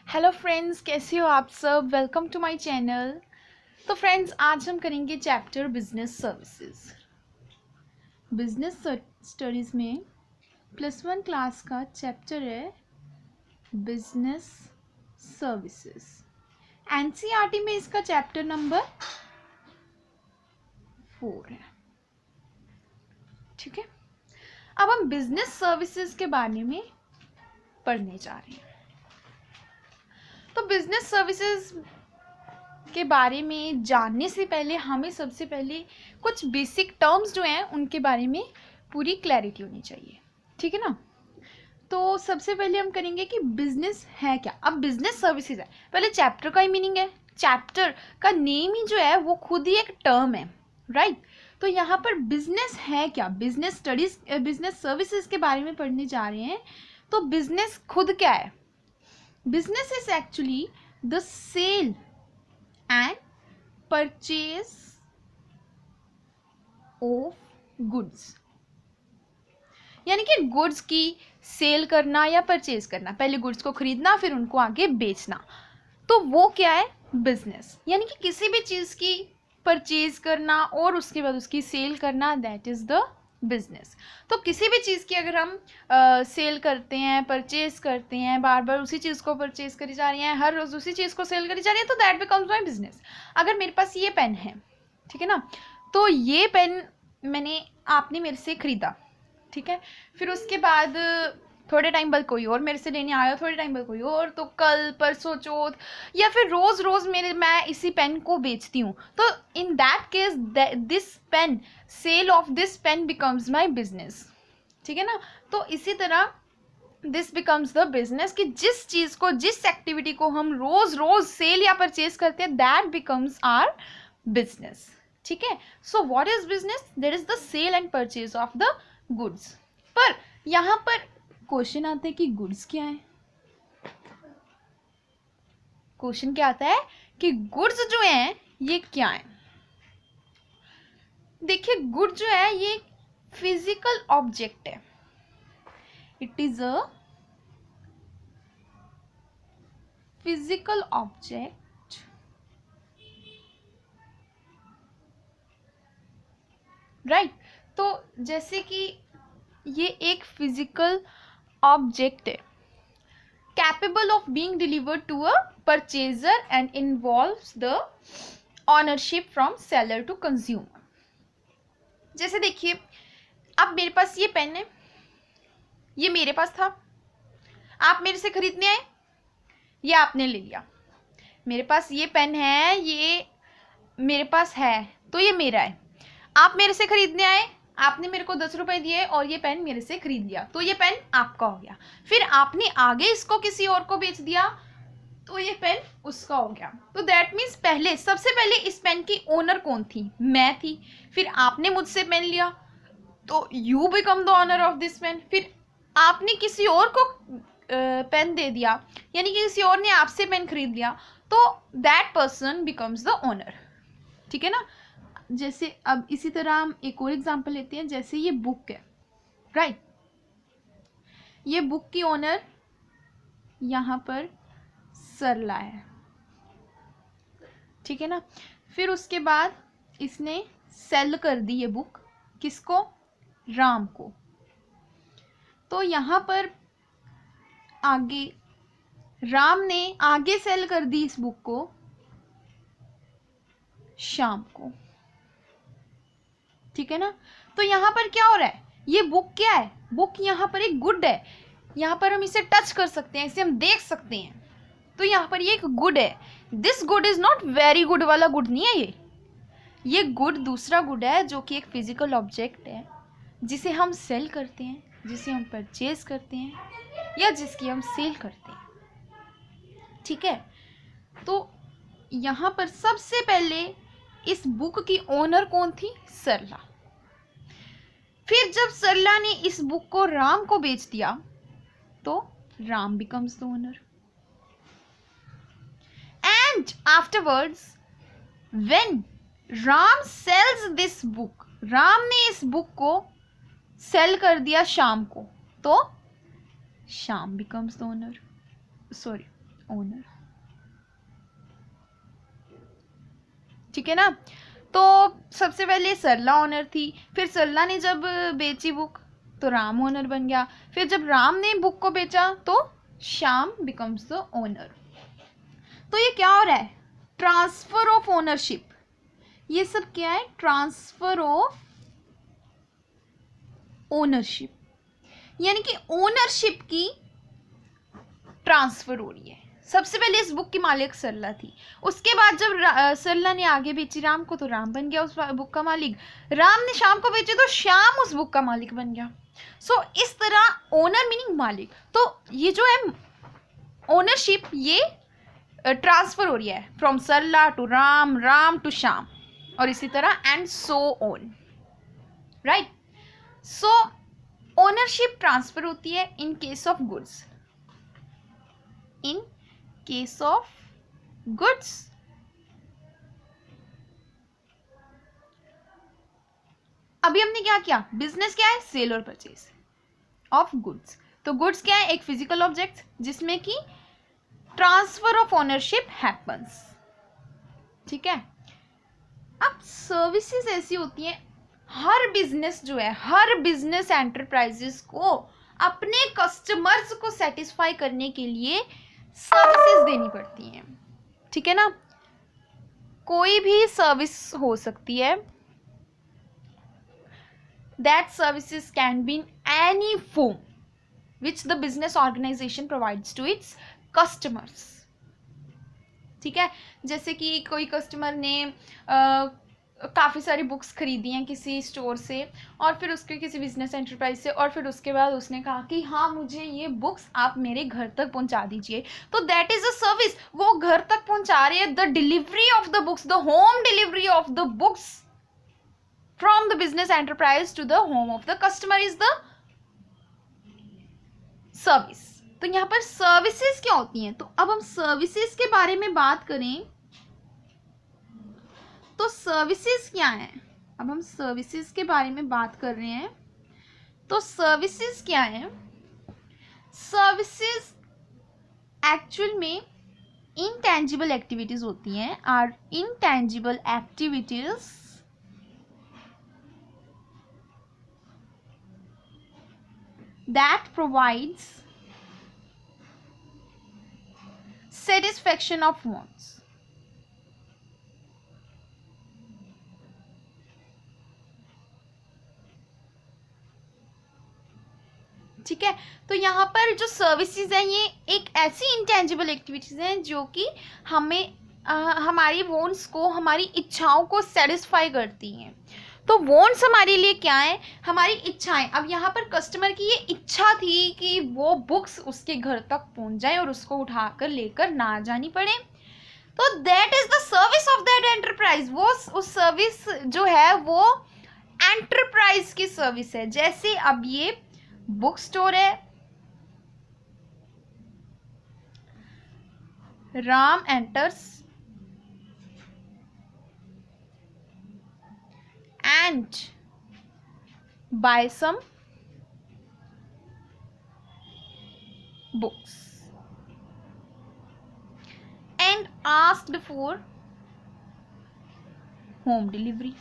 Hello friends, कैसे हो आप सब। Welcome to my channel. तो फ्रेंड्स, आज हम करेंगे chapter business services. Business studies में +1 क्लास का चैप्टर है बिजनेस सर्विसेज। एनसीईआरटी में इसका चैप्टर नंबर 4 है। ठीक है, अब हम बिजनेस सर्विसेज के बारे में पढ़ने जा रहे हैं। तो बिजनेस सर्विसेज के बारे में जानने से पहले हमें सबसे पहले कुछ बेसिक टर्म्स जो हैं उनके बारे में पूरी क्लैरिटी होनी चाहिए। ठीक है ना। तो सबसे पहले हम करेंगे कि बिजनेस है क्या। अब बिजनेस सर्विसेज है, पहले चैप्टर का ही मीनिंग है। चैप्टर का नेम ही जो है वो खुद ही एक टर्म है, राइट। तो यहाँ पर बिजनेस है क्या, बिजनेस स्टडीज बिजनेस सर्विसेज के बारे में पढ़ने जा रहे हैं। तो बिजनेस खुद क्या है। Business is actually the sale and purchase of goods, यानी कि गुड्स की सेल करना या परचेज करना, पहले गुड्स को खरीदना फिर उनको आगे बेचना, तो वो क्या है, बिजनेस। यानी कि किसी भी चीज़ की परचेज करना और उसके बाद उसकी सेल करना, दैट इज द बिजनेस। तो किसी भी चीज़ की अगर हम सेल करते हैं, परचेज करते हैं, बार बार उसी चीज़ को परचेज करी जा रही हैं, हर रोज़ उसी चीज़ को सेल करी जा रही है, तो दैट बिकम्स माई बिजनेस। अगर मेरे पास ये पेन है, ठीक है ना, तो ये पेन आपने मेरे से ख़रीदा, ठीक है, फिर उसके बाद थोड़े टाइम बाद कोई और मेरे से लेने आया, थोड़े टाइम बाद कोई और, तो कल परसों चौथ या फिर रोज़ रोज़ मैं इसी पेन को बेचती हूँ, तो in that case this pen, sale of this pen becomes my business. ठीक है ना। तो इसी तरह दिस बिकम्स द बिजनेस, कि जिस चीज़ को, जिस एक्टिविटी को हम रोज़ रोज़ सेल या परचेज करते हैं, दैट बिकम्स आर बिजनेस। ठीक है। So what is business, that is the sale and purchase of the goods. पर यहाँ पर क्वेश्चन आता है कि गुड्स क्या है। क्वेश्चन क्या आता है कि गुड्स जो हैं ये क्या है। देखिए, गुड जो है ये फिजिकल ऑब्जेक्ट है। It is a physical object, right. तो जैसे कि ये एक फिजिकल ऑब्जेक्ट है, capable of being delivered to a purchaser and involves the ownership from seller to consumer. जैसे देखिए, अब मेरे पास ये पेन है, ये मेरे पास था, आप मेरे से खरीदने आए, ये आपने ले लिया। मेरे पास ये पेन है, ये मेरे पास है, तो ये मेरा है। आप मेरे से खरीदने आए, आपने मेरे को 10 रुपए दिए और ये पेन मेरे से खरीद लिया, तो ये पेन आपका हो गया। फिर आपने आगे इसको किसी और को बेच दिया, तो ये पेन उसका हो गया। तो दैट मीन्स पहले, सबसे पहले इस पेन की ओनर कौन थी, मैं थी। फिर आपने मुझसे पेन लिया, तो you become the owner of this pen. फिर आपने किसी और को पेन दे दिया, यानी कि किसी और ने आपसे पेन खरीद लिया, तो that person becomes the owner. ठीक है ना। जैसे अब इसी तरह हम एक और एग्जांपल लेते हैं, जैसे ये बुक है, राइट। ये बुक की ओनर यहाँ पर सरला है, ठीक है ना। फिर उसके बाद इसने सेल कर दी ये बुक, किसको, राम को। तो यहाँ पर आगे राम ने आगे सेल कर दी इस बुक को श्याम को, ठीक है ना। तो यहाँ पर क्या हो रहा है, ये बुक क्या है, बुक यहाँ पर एक गुड है, यहाँ पर हम इसे टच कर सकते हैं, इसे हम देख सकते हैं, तो यहाँ पर ये एक गुड है। This good is not very good वाला गुड नहीं है, ये गुड दूसरा गुड है, जो कि एक फिजिकल ऑब्जेक्ट है, जिसे हम सेल करते हैं, जिसे हम परचेज करते हैं, या जिसकी हम सेल करते हैं। ठीक है। तो यहाँ पर सबसे पहले इस बुक की ओनर कौन थी, सरला। फिर जब सरला ने इस बुक को राम को बेच दिया, तो Ram becomes the owner. And afterwards when Ram sells this book, Ram ने इस बुक को सेल कर दिया श्याम को, तो Shyam becomes the owner, sorry, owner. ठीक है ना। तो सबसे पहले सरला ओनर थी, फिर सरला ने जब बेची बुक तो राम ओनर बन गया, फिर जब राम ने बुक को बेचा तो श्याम बिकम्स द ओनर। तो ये क्या हो रहा है, ट्रांसफर ऑफ ओनरशिप। ये सब क्या है, ट्रांसफर ऑफ ओनरशिप, यानी कि ओनरशिप की ट्रांसफर हो रही है। सबसे पहले इस बुक की मालिक सरला थी, उसके बाद जब सरला ने आगे बेची राम को तो राम बन गया उस बुक का मालिक, राम ने श्याम को बेची तो श्याम उस बुक का मालिक बन गया। सो इस तरह ओनर मीनिंग मालिक, तो ये जो है ओनरशिप ये ट्रांसफर हो रही है from Sarla to Ram, Ram to Shyam, और इसी तरह and so on, right. So ownership transfer होती है in case of goods, in case of goods. अभी हमने क्या किया, बिजनेस क्या है, सेल और परचेज ऑफ गुड्स। तो गुड्स क्या है, एक फिजिकल ऑब्जेक्ट जिसमें कि ट्रांसफर ऑफ ओनरशिप हैपन्स। ठीक है। अब सर्विसेज ऐसी होती हैं, हर बिजनेस जो है, हर बिजनेस एंटरप्राइजेस को अपने कस्टमर्स को सेटिस्फाई करने के लिए सर्विसेज देनी पड़ती हैं। ठीक है ना। कोई भी सर्विस हो सकती है, that services can be in any form which the business organisation provides to its customers. ठीक है। जैसे कि कोई कस्टमर ने काफ़ी सारी बुक्स खरीदी हैं किसी स्टोर से और फिर उसके किसी बिजनेस एंटरप्राइज से, और फिर उसके बाद उसने कहा कि हाँ मुझे ये बुक्स आप मेरे घर तक पहुंचा दीजिए, तो दैट इज़ अ सर्विस। वो घर तक पहुंचा रही है, the delivery of the books, the home delivery of the books from the business enterprise to the home of the customer is the service. तो यहाँ पर सर्विसेज क्या होती हैं, तो अब हम सर्विसेज के बारे में बात करें तो सर्विसेज क्या है। अब हम सर्विसेज के बारे में बात कर रहे हैं, तो सर्विसेज क्या है, सर्विसेज एक्चुअल में इनटेंजिबल एक्टिविटीज होती हैं, are intangible activities that provides satisfaction of wants। ठीक है। तो यहाँ पर जो सर्विसेज हैं ये एक ऐसी इंटेंजिबल एक्टिविटीज हैं जो कि हमें हमारी वॉन्ट्स को, हमारी इच्छाओं को सेटिस्फाई करती हैं। तो वॉन्ट्स हमारे लिए क्या है, हमारी इच्छाएं। अब यहाँ पर कस्टमर की ये इच्छा थी कि वो बुक्स उसके घर तक पहुँच जाए और उसको उठाकर लेकर ना जानी पड़े, तो that is the service of that enterprise. वो उस सर्विस जो है वो एंटरप्राइज की सर्विस है। जैसे अब ये बुक स्टोर है, Ram enters and buy some books and asked for home delivery।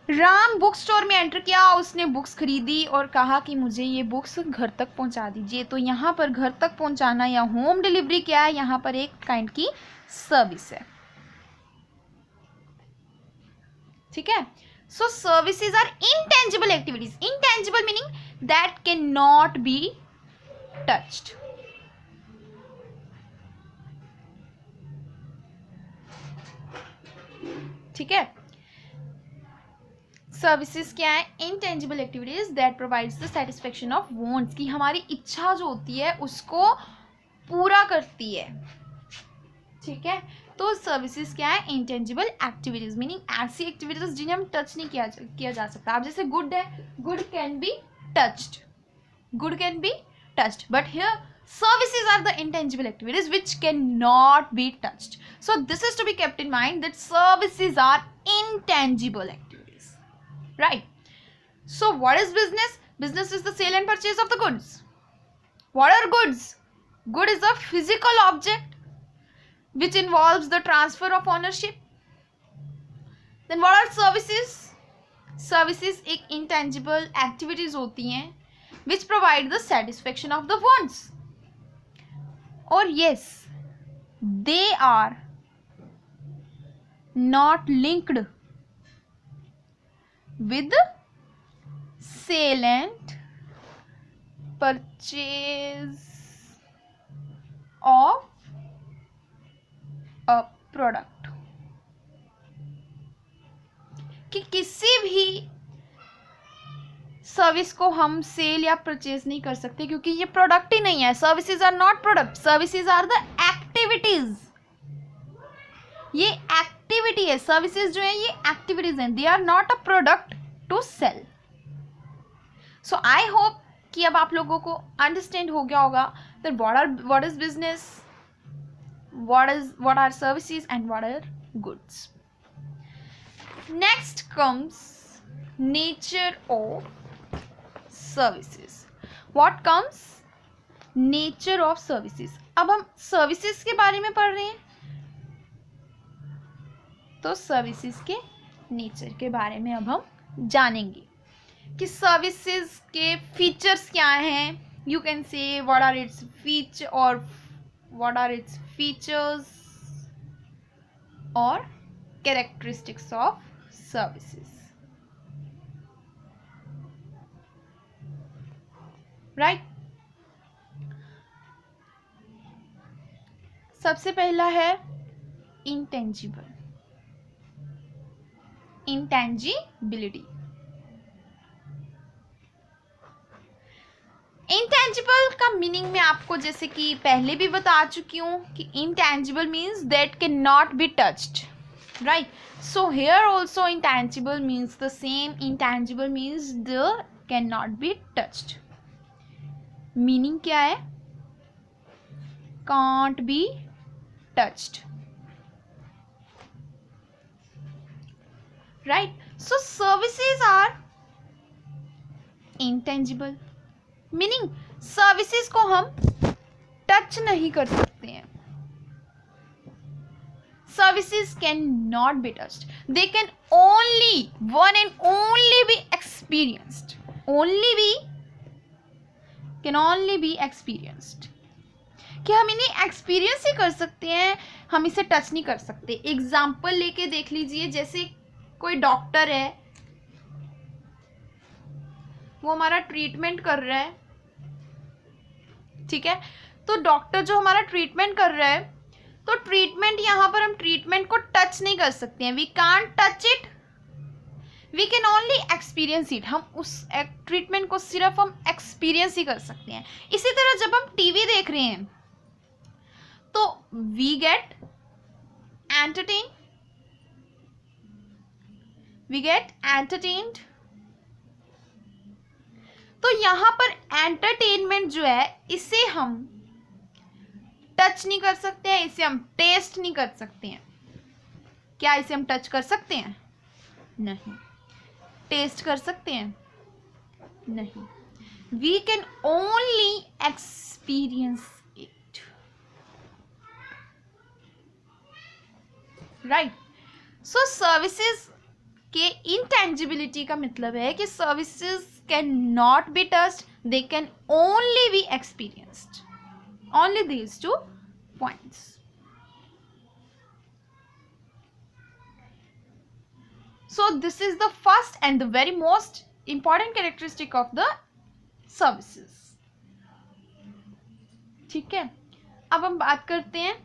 Ram book store में एंटर किया, उसने बुक्स खरीदी और कहा कि मुझे ये बुक्स घर तक पहुंचा दीजिए। तो यहाँ पर घर तक पहुंचाना या होम डिलीवरी क्या है, यहाँ पर एक काइंड की सर्विस है। ठीक है। So services are intangible activities. Intangible meaning that can not be touched. ठीक है। सर्विसेज क्या है, intangible activities that provides the satisfaction of wants, की हमारी इच्छा जो होती है उसको पूरा करती है। ठीक है। तो सर्विसेज क्या है, इंटेंजिबल एक्टिविटीज मीनिंग ऐसी एक्टिविटीज जिन्हें हम टच नहीं किया जा सकता। अब जैसे गुड है, good can be touched, good can be touched, but here services are the intangible activities which cannot be touched. So this is to be kept in mind that services are intangible activities, right? So what is business? Business is the sale and purchase of the goods. What are goods? Good is a physical object which involves the transfer of ownership. Then what are services? Services एक intangible activities होती हैं which provide the satisfaction of the wants. Or yes, they are not linked with sale and purchase of a product. कि किसी भी service को हम cell या purchase नहीं कर सकते क्योंकि ये प्रोडक्ट ही नहीं है. Services are not product, services are the activities. ये एक्टिविटी है. सर्विसेज जो है ये एक्टिविटीज हैं. They are not a product to sell. So I hope कि अब आप लोगों को अंडरस्टैंड हो गया होगा that what is business, what are services and what are goods. Next comes nature of services. What comes? Nature of services. अब हम services के बारे में पढ़ रहे हैं तो services के nature के बारे में अब हम जानेंगे कि services के features क्या हैं. You can say what are its feature or what are its features or characteristics of services. Right? सबसे पहला है intangible. Intangibility. इंटेंजिबल का मीनिंग मैं आपको जैसे कि पहले भी बता चुकी हूँ कि intangible means that can not be touched, right. So here also intangible means the same. Intangible means the can not be touched. Meaning क्या है? Can't be touched, right. So services are intangible, meaning services को हम touch नहीं कर सकते हैं. Services can not be touched. They can only one and only be experienced. Can only be experienced. कि हम इन्हें एक्सपीरियंस ही कर सकते हैं, हम इसे टच नहीं कर सकते. एग्जाम्पल लेके देख लीजिए. जैसे कोई डॉक्टर है, वो हमारा ट्रीटमेंट कर रहा है, ठीक है. तो डॉक्टर जो हमारा ट्रीटमेंट कर रहा है, तो ट्रीटमेंट यहाँ पर हम ट्रीटमेंट को टच नहीं कर सकते हैं. We can't touch it, we can only experience it. हम उस ट्रीटमेंट को सिर्फ हम एक्सपीरियंस ही कर सकते हैं. इसी तरह जब हम टीवी देख रहे हैं तो वी गेट एंटरटेन्ड. तो यहाँ पर एंटरटेनमेंट जो है इसे हम टच नहीं कर सकते हैं, इसे हम टेस्ट नहीं कर सकते हैं. क्या इसे हम टच कर सकते हैं? नहीं. टेस्ट कर सकते हैं? नहीं. We can only experience it, right. So services के इंटेंजिबिलिटी का मतलब है कि सर्विसेज cannot be touched, they can only be experienced. Only these 2 points. So this is the first and the very most important characteristic of the services. ठीक है. अब हम बात करते हैं